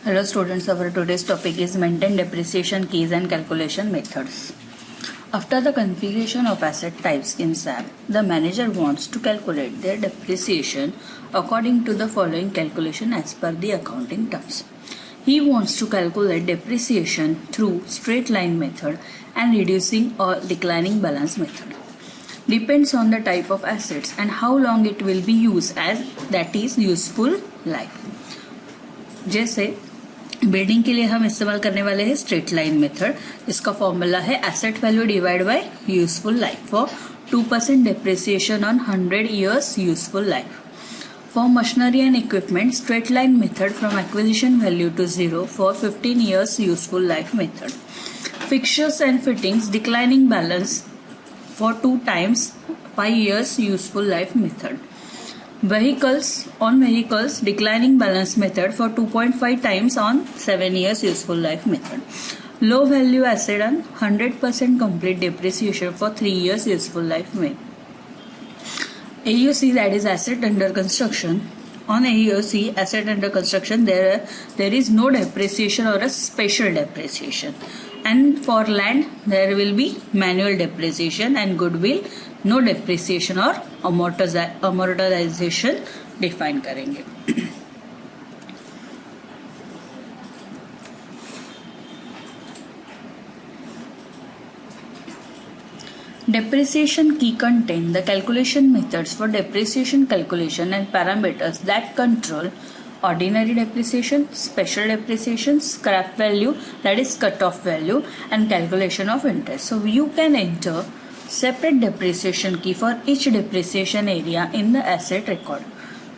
Hello students, our today's topic is maintain depreciation keys and calculation methods. After the configuration of asset types in SAP, the manager wants to calculate their depreciation according to the following calculation as per the accounting terms. He wants to calculate depreciation through straight line method and reducing or declining balance method. Depends on the type of assets and how long it will be used as that is useful life. जैसे building के लिए हम इस्तेमाल करने वाले हैं straight line method, इसका formula है asset value divide by useful life for 2% depreciation on 100 years useful life. For machinery and equipment, straight line method from acquisition value to 0 for 15 years useful life method. Fixtures and fittings declining balance for 2 times 5 years useful life method. Vehicles declining balance method for 2.5 times on 7 years useful life method. Low value asset on 100% complete depreciation for 3 years useful life method. AUC, that is asset under construction. On AUC, asset under construction, there is no depreciation or a special depreciation. And for land, there will be manual depreciation, and goodwill, no depreciation or amortization define करेंगे. Depreciation key contain the calculation methods for depreciation calculation and parameters that control ordinary depreciation, special depreciation, scrap value, that is cut-off value, and calculation of interest. So you can enter separate depreciation key for each depreciation area in the asset record.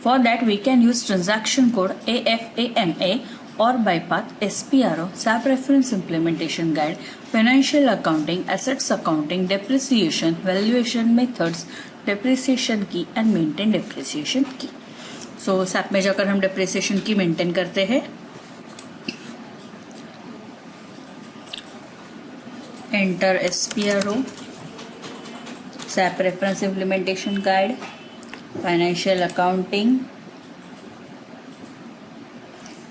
For that we can use transaction code AFAMA or bypath SPRO, SAP Reference Implementation Guide, Financial Accounting, Assets Accounting, Depreciation, Valuation Methods, Depreciation Key and Maintain Depreciation Key. So SAP में जाकर हम depreciation की maintain करते हैं. Enter SPRO, SAP Reference Implementation Guide, Financial Accounting,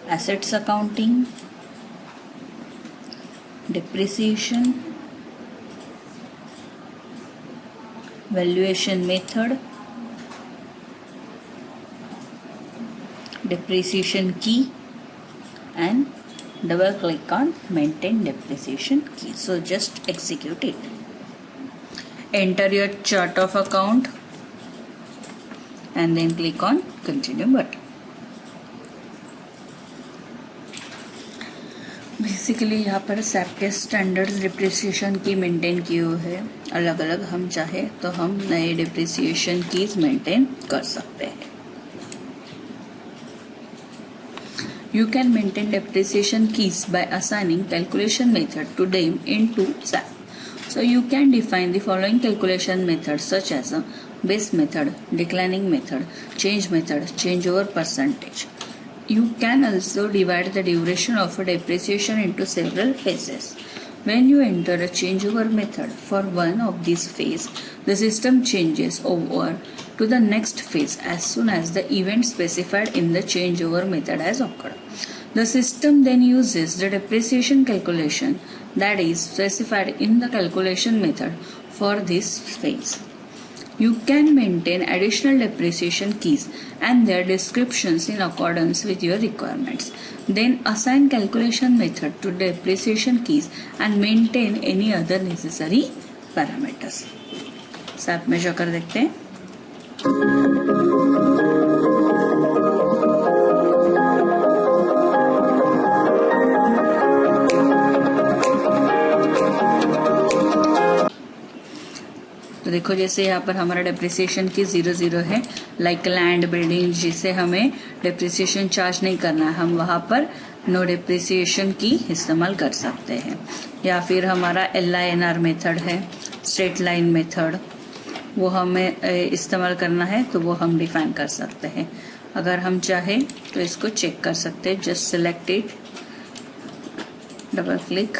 Assets Accounting, Depreciation, Valuation Method, Depreciation Key, and double click on Maintain Depreciation Key. So just execute it. Enter your chart of account and then click on Continue button. Basically यहाँ पर SAP के standards depreciation की maintain किए हुए हैं. अलग अलग हम चाहे तो हम नए डिप्रिसिएशन कीज मेंटेन कर सकते हैं. You can maintain depreciation keys by assigning calculation method to them into SAP. So you can define the following calculation methods such as a base method, declining method, change method, changeover percentage. You can also divide the duration of a depreciation into several phases. When you enter a changeover method for one of these phases, the system changes over to the next phase as soon as the event specified in the changeover method has occurred. The system then uses the depreciation calculation that is specified in the calculation method for this phase. You can maintain additional depreciation keys and their descriptions in accordance with your requirements. Then assign calculation method to depreciation keys and maintain any other necessary parameters. SAP में जाकर देखते हैं. तो देखो जैसे यहाँ पर हमारा depreciation की 00 है, लाइक लैंड बिल्डिंग जिसे हमें डेप्रिसिएशन चार्ज नहीं करना है, हम वहाँ पर नो डेप्रिसिएशन की इस्तेमाल कर सकते हैं. या फिर हमारा LINR मेथड है, स्ट्रेट लाइन मेथड, वो हमें इस्तेमाल करना है तो वो हम डिफाइन कर सकते हैं. अगर हम चाहें तो इसको चेक कर सकते हैं. Just select it, double click,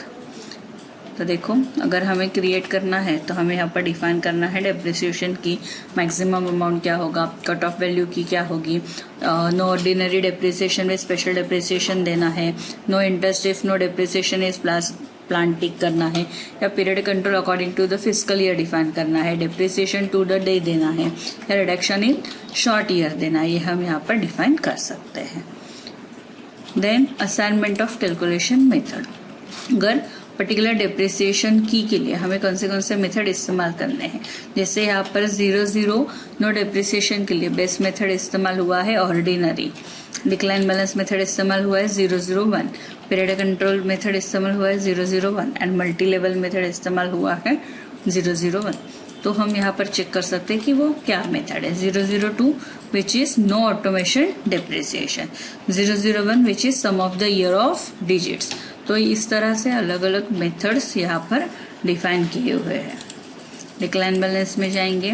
तो देखो, अगर हमें क्रिएट करना है तो हमें यहाँ पर डिफाइन करना है डेप्रिसिएशन की मैक्सिमम अमाउंट क्या होगा, कट ऑफ वैल्यू की क्या होगी, नो ऑर्डिनरी डेप्रिसिएशन में स्पेशल डेप्रिसिएशन देना है, no interest if no depreciation is plan tick करना है, या period control according to the physical year define करना है, डेप्रिसिएशन टू द डे देना है, या रिडक्शन इन शॉर्ट ईयर देना है, ये हम यहाँ पर डिफाइन कर सकते हैं। Then assignment of calculation method. अगर पर्टिकुलर डेप्रिसिएशन की के लिए हमें कौन से मेथड इस्तेमाल करने हैं, जैसे यहाँ पर 0 नो डेप्रिसिएशन के लिए बेस मेथड इस्तेमाल हुआ है ऑर्डिनरी, डिक्लाइन बैलेंस मेथड इस्तेमाल हुआ है 001, पीरियड कंट्रोल मेथड इस्तेमाल हुआ है 001 एंड मल्टी लेवल मेथड इस्तेमाल हुआ है 001। तो हम यहाँ पर चेक कर सकते हैं कि वो क्या मेथड है। 002 which is no automation depreciation, 001 which is sum of the year of digits. तो इस तरह से अलग अलग मेथड्स यहाँ पर डिफाइन किए हुए हैं। डिक्लाइन बैलेंस में जाएंगे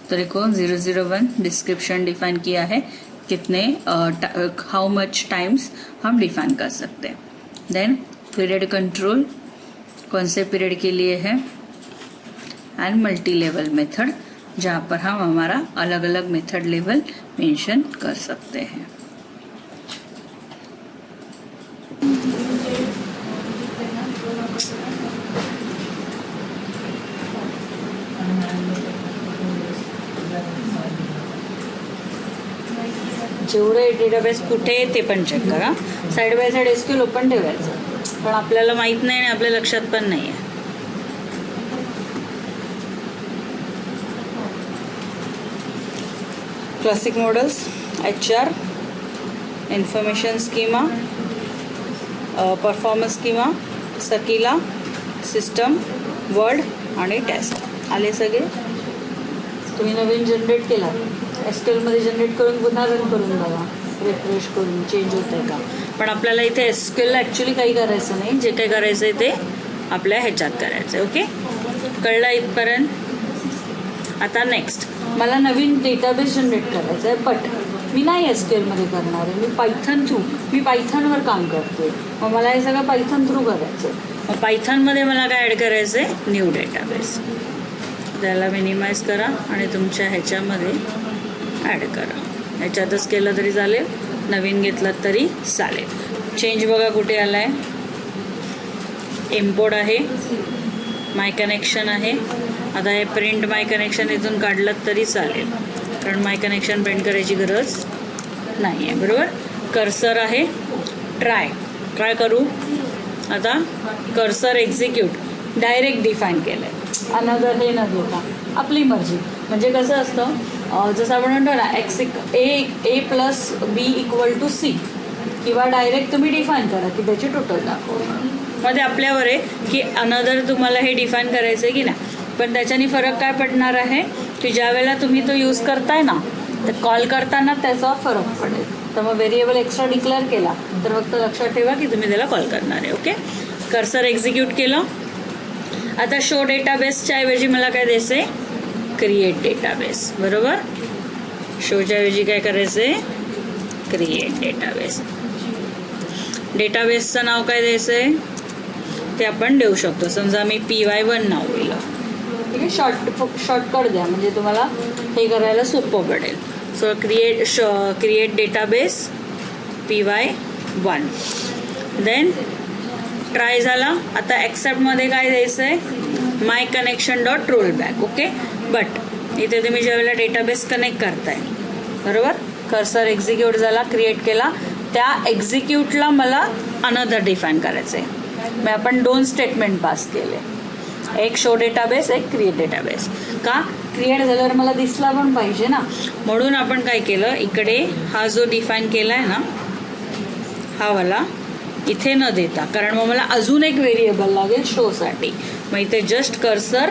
तो देखो 001 डिस्क्रिप्शन डिफाइन किया है, कितने हाउ मच टाइम्स हम डिफाइन कर सकते हैं। देन पीरियड कंट्रोल कौन से पीरियड के लिए है, एंड मल्टी लेवल मेथड जहाँ पर हम हमारा अलग अलग मेथड लेवल मेंशन कर सकते हैं। जेवढं डेटाबेस कुठे आहे ते पण चेक करा, side by side SQL open ठेवायचं, पण आपल्याला माहित नाही आणि आपल्या लक्षात पण नाही आहे। Classic models, HR, information schema, performance schema, sakila, system, world आणि टेस्ट आले सगळे। तुम्ही नवीन जनरेट केला, एसक्यूएल मध्ये जनरेट करून पुन्हा रन करून बघा, रिफ्रेश करून चेंज होतंय का। पण आपल्याला इथे एसक्यूएल ऍक्च्युअली काही करायचं नाही, जे काही करायचंय ते आपल्या ह्याच्यात करायचंय। ओके, कळलं इथपर्यंत। आता नेक्स्ट मला नवीन डेटाबेस जनरेट करायचा आहे, बट मी नाही एसक्यूएल मध्ये करणार आहे, मी पायथनवर काम करते, मग मला हे सगळं पायथन थ्रू करायचं आहे। मग पायथनमध्ये मला काय ॲड करायचं आहे, न्यू डेटाबेस, त्याला मिनिमाइज करा आणि तुमच्या ह्याच्यामध्ये ॲड करा। ह्याच्यातच केलं तरी चालेल, नवीन घेतलं तरी चालेल। चेंज बघा कुठे आला आहे, इम्पोर्ट आहे, माय कनेक्शन आहे। आता हे प्रिंट माय कनेक्शन इथून काढलं तरी चालेल, कारण माय कनेक्शन प्रिंट करायची गरज नाही आहे, बरोबर। कर्सर आहे, ट्राय करू। आता कर्सर एक्झिक्यूट डायरेक्ट डिफाईन केलं आहे, अनदर हे न देता आपली मर्जी। म्हणजे कसं असतं, जसं आपण म्हणतो ना A प्लस B = C, किंवा डायरेक्ट तुम्ही डिफाईन करा की त्याची टोटल दाखवा। मध्ये आपल्यावर आहे की अनदर तुम्हाला हे डिफाईन करायचं आहे की नाही, पण त्याच्याने फरक काय पडणार आहे की ज्या वेळेला तुम्ही तो यूज करताय ना, तर कॉल करताना त्याचा फरक पडेल। तर मग व्हेरिएबल एक्स्ट्रा डिक्लेअर केला तर फक्त लक्षात ठेवा की तुम्ही त्याला कॉल करणार आहे। ओके, कर्सर एक्झिक्यूट केलं। आता शो डेटाबेसच्या ऐवजी मला काय द्यायचं आहे, क्रिएट डेटाबेस, बरोबर। शोच्या ऐवजी काय करायचं आहे, क्रिएट डेटाबेस। डेटाबेसचं नाव काय द्यायचं आहे ते आपण देऊ शकतो। समजा मी PY1 नाव दिलं, ठीक आहे, शॉर्टकट द्या म्हणजे तुम्हाला हे करायला सोपं पडेल। So create database PY1, then try झाला। आता ॲक्सेप्टमध्ये काय द्यायचं आहे, my connection dot roll back. Okay, but इथे तुम्ही ज्यावेळेला डेटाबेस कनेक्ट करताय, बरोबर, कर्सर एक्झिक्यूट झाला, क्रिएट केला, त्या एक्झिक्यूटला मला अनदर डिफाईन करायचं आहे। मग आपण 2 स्टेटमेंट पास केले, एक शो डेटाबेस, एक क्रिएट डेटाबेस। का क्रिएट झाल्यावर मला दिसला पण पाहिजे ना, म्हणून आपण काय केलं, इकडे हा जो डिफाईन केला आहे ना, हा वाला इथे न देता, कारण मग मला अजून एक व्हेरिएबल लागेल शोसाठी। मग इथे जस्ट कर्सर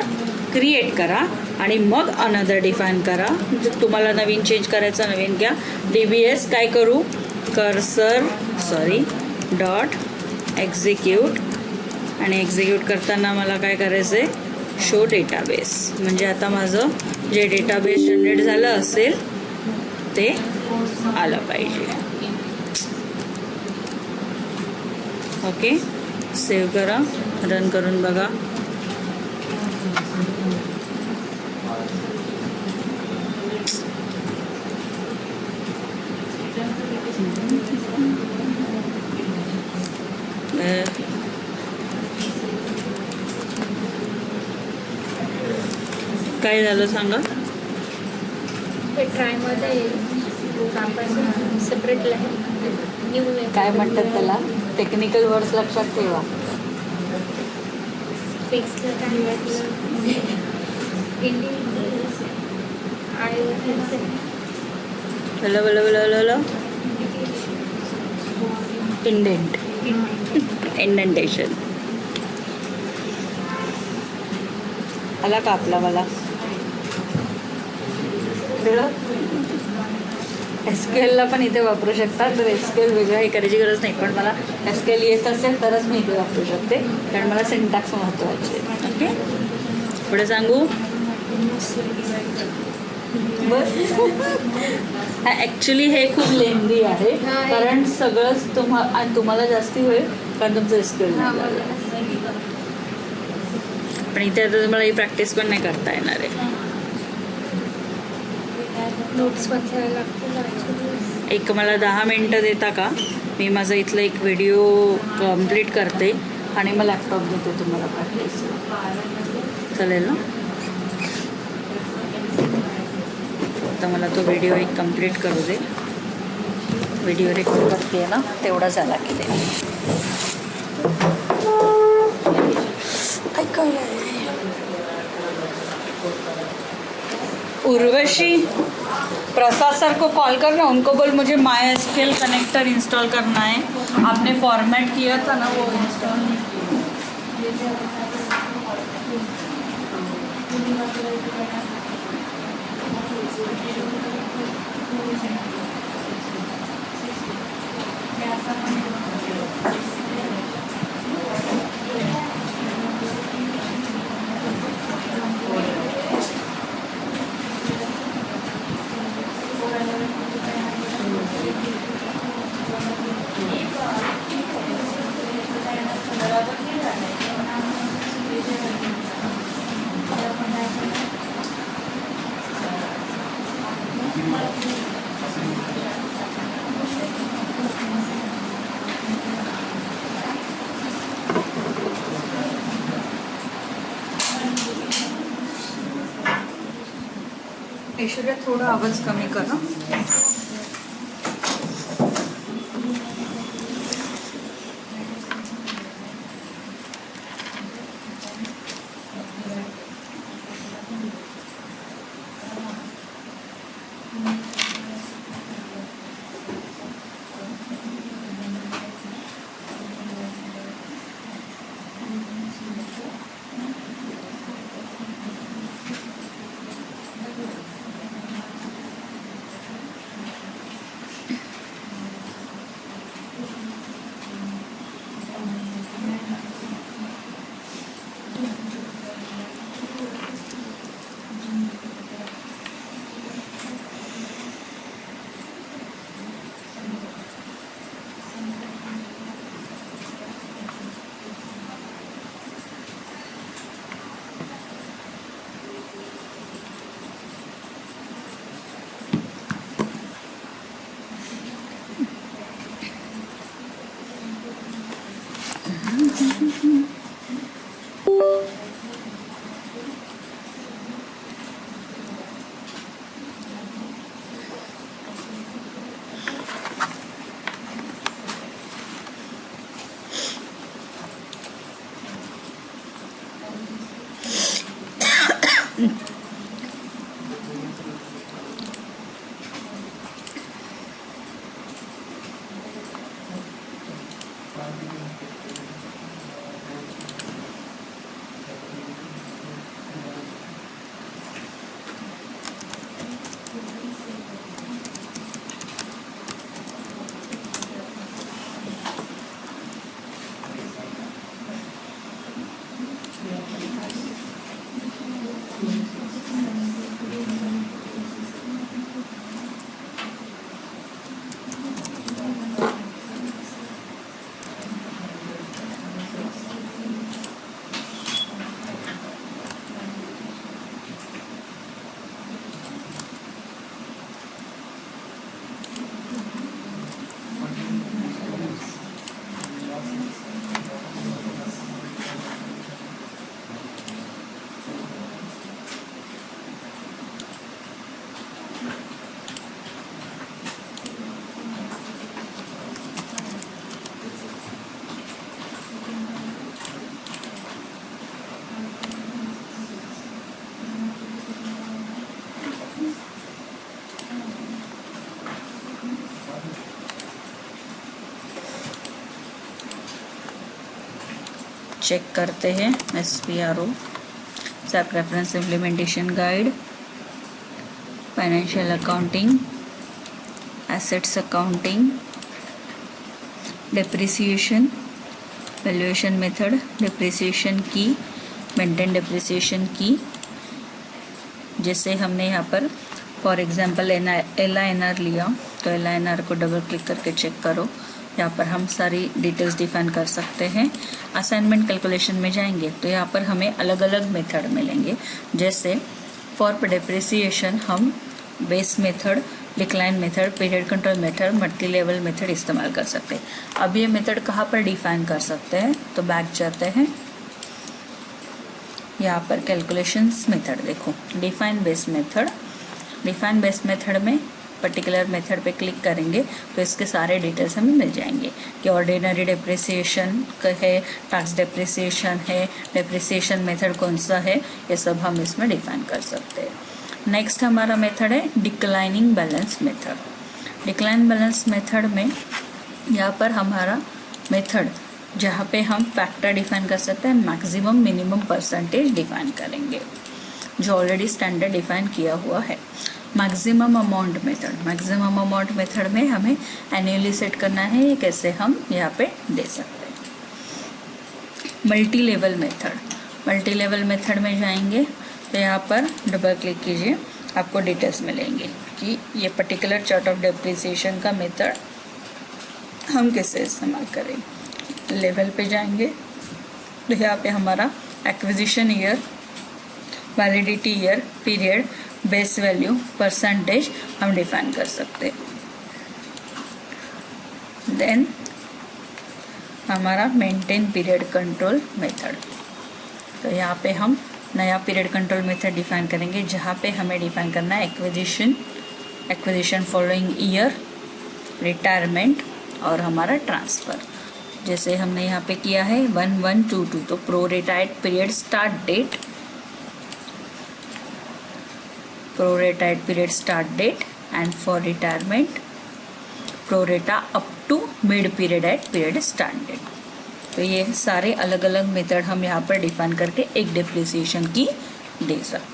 क्रिएट करा आणि मग अनदर डिफाईन करा। तुम्हाला नवीन चेंज करायचा, नवीन घ्या। DBS काय करू, कर्सर डॉट एक्झिक्यूट, आणि एक्झिक्यूट करताना मला काय करायचं आहे, शो डेटाबेस, म्हणजे आता माझं जे डेटाबेस जनरेट झालं असेल ते आलं पाहिजे। ओके, सेव्ह करा, रन करून बघा. काय झालं सांगा. हे ट्रायमध्ये आपण सेपरेट न्यू काय म्हणतात त्याला, टेक्निकल वर्ड्स लक्षात ठेवा. फिक्स इंडेंट, इंडेंटेशन आला का आपला मला. एसक्यूएलला पण इथे वापरू शकता. तर एसक्यूएल वेगळं हे करायची गरज नाही, पण मला एसक्यूएल येत असेल तरच मी इथे वापरू शकते, कारण मला सिंटॅक्स महत्त्वाचे. ओके, पुढे सांगू. बस. ॲक्च्युली हे खूप लेंदी आहे, कारण सगळंच तुम्हाला जास्ती होईल, कारण तुमचं एसक्यूएल नाही लागलं. पण इथे आता तुम्हाला ही प्रॅक्टिस पण नाही करता येणार आहे. नोट्स वाचायला लागतील. एक मला 10 मिनटं देता का, मी माझा इथला एक व्हिडिओ कम्प्लीट करते आणि मग लॅपटॉप देते तुम्हाला प्रॅक्टिस. चालेल ना. आता मला तो व्हिडिओ एक कम्प्लीट करू दे. व्हिडिओ रेकॉर्ड करते आहे ना, तेवढा झाला की ते उर्वशी, प्रसाद सर को कॉल करना, उनको बोल मुझे माई एसक्यूएल कनेक्टर इंस्टॉल करना है. आपने फॉर्मेट किया था ना, वो इंस्टॉल नहीं. ऐश्वर्या, थोडा आवाज कमी कर ना. चेक करते हैं SPRO SAP reference implementation guide, financial accounting, assets accounting, depreciation, valuation method, depreciation की, मेंटेन डेप्रिसिएशन की। जैसे हमने यहाँ पर फॉर एग्जांपल LINR लिया तो LINR को डबल क्लिक करके चेक करो। यहाँ पर हम सारी डिटेल्स डिफाइन कर सकते हैं। असाइनमेंट कैलकुलेशन में जाएंगे तो यहाँ पर हमें अलग अलग मेथड मिलेंगे। जैसे फॉर डेप्रिसिएशन हम base method, decline method, period control method, multi level method इस्तेमाल कर सकते हैं। अब ये मेथड कहाँ पर डिफाइन कर सकते हैं, तो बैक जाते हैं। यहाँ पर कैलकुलेशंस मेथड देखो, define base method. Define base method में पर्टिकुलर मेथड पे क्लिक करेंगे तो इसके सारे डिटेल्स हमें मिल जाएंगे कि ऑर्डिनरी डेप्रिसिएशन है, टैक्स डेप्रिसिएशन है, डेप्रिसिएशन मेथड कौन सा है, ये सब हम इसमें डिफाइन कर सकते हैं। नेक्स्ट हमारा मेथड है declining balance method. Decline balance method में यहाँ पर हमारा मेथड जहाँ पे हम फैक्टर डिफाइन कर सकते हैं, मैक्सिमम मिनिमम परसेंटेज डिफाइन करेंगे जो ऑलरेडी स्टैंडर्ड डिफाइन किया हुआ है। Maximum amount method, maximum amount method में हमें एनुअली सेट करना है, ये कैसे हम यहाँ पे दे सकते हैं। Multi level method, multi level method में जाएंगे तो यहाँ पर डबल क्लिक कीजिए, आपको डिटेल्स मिलेंगे कि ये पर्टिकुलर चार्ट ऑफ डेप्रिसिएशन का मेथड हम कैसे इस्तेमाल करें। लेवल पे जाएंगे तो यहाँ पे हमारा acquisition year, validity year, period, base value, percentage हम डिफाइन कर सकते हैं। देन हमारा मेंटेन पीरियड कंट्रोल मेथड, तो यहाँ पे हम नया पीरियड कंट्रोल मेथड डिफाइन करेंगे जहाँ पे हमें डिफाइन करना है एक्विजिशन फॉलोइंग ईयर, रिटायरमेंट और हमारा ट्रांसफ़र। जैसे हमने यहाँ पे किया है 1122, तो prorated period start date, prorated period start date end for retirement pro rata up to mid period at period start date. तो ये सारे अलग अलग मेथड हम यहाँ पर डिफाइन करके एक डेप्रिसिएशन की दे सकते हैं।